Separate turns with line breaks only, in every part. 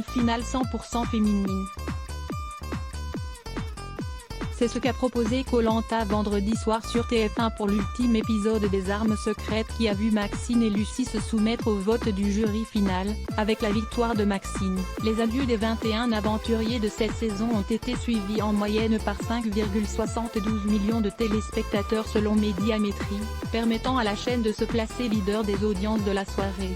finale 100% féminine. C'est ce qu'a proposé Koh-Lanta vendredi soir sur TF1 pour l'ultime épisode des Armes secrètes qui a vu Maxine et Lucie se soumettre au vote du jury final, avec la victoire de Maxine. Les adieux des 21 aventuriers de cette saison ont été suivis en moyenne par 5,72 millions de téléspectateurs selon Médiamétrie, permettant à la chaîne de se placer leader des audiences de la soirée.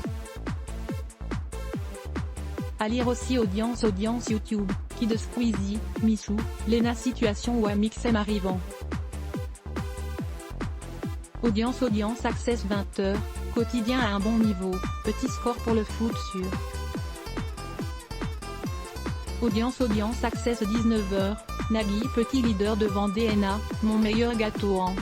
À lire aussi audience YouTube, Kid Squeezie, Michou, Lena Situation ou Amixem arrivant. Audience Access 20h, quotidien à un bon niveau, petit score pour le foot sur. Audience Access 19h, Nagui petit leader devant DNA, mon meilleur gâteau en.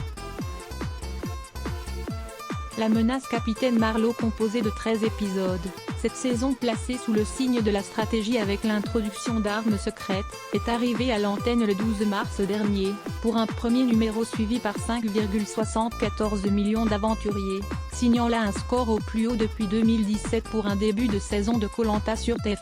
La menace Capitaine Marlowe composée de 13 épisodes. Cette saison placée sous le signe de la stratégie avec l'introduction d'Armes secrètes, est arrivée à l'antenne le 12 mars dernier, pour un premier numéro suivi par 5,74 millions d'aventuriers, signant là un score au plus haut depuis 2017 pour un début de saison de Koh-Lanta sur TF1.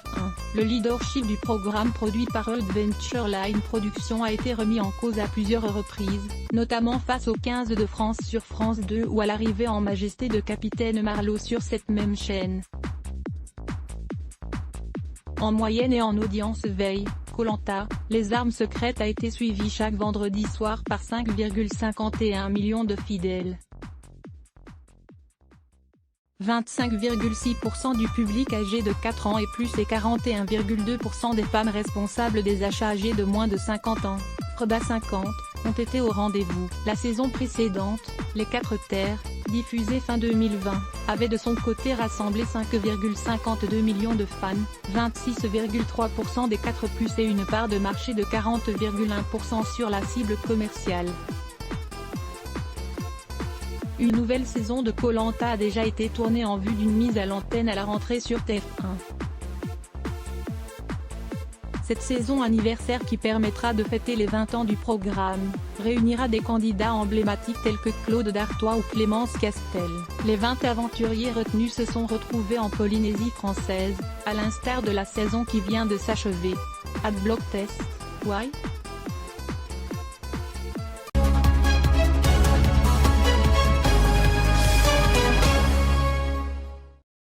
Le leadership du programme produit par Adventure Line Productions a été remis en cause à plusieurs reprises, notamment face aux 15 de France sur France 2 ou à l'arrivée en majesté de Capitaine Marlowe sur cette même chaîne. En moyenne et en audience veille, Koh-Lanta, les Armes secrètes a été suivi chaque vendredi soir par 5,51 millions de fidèles. 25,6% du public âgé de 4 ans et plus et 41,2% des femmes responsables des achats âgées de moins de 50 ans, Freda 50, ont été au rendez-vous. La saison précédente, Les 4 Terres, diffusée fin 2020, avait de son côté rassemblé 5,52 millions de fans, 26,3% des 4+ et une part de marché de 40,1% sur la cible commerciale. Une nouvelle saison de Koh-Lanta a déjà été tournée en vue d'une mise à l'antenne à la rentrée sur TF1. Cette saison anniversaire qui permettra de fêter les 20 ans du programme, réunira des candidats emblématiques tels que Claude Dartois ou Clémence Castel. Les 20 aventuriers retenus se sont retrouvés en Polynésie française, à l'instar de la saison qui vient de s'achever. Adblock Test, why?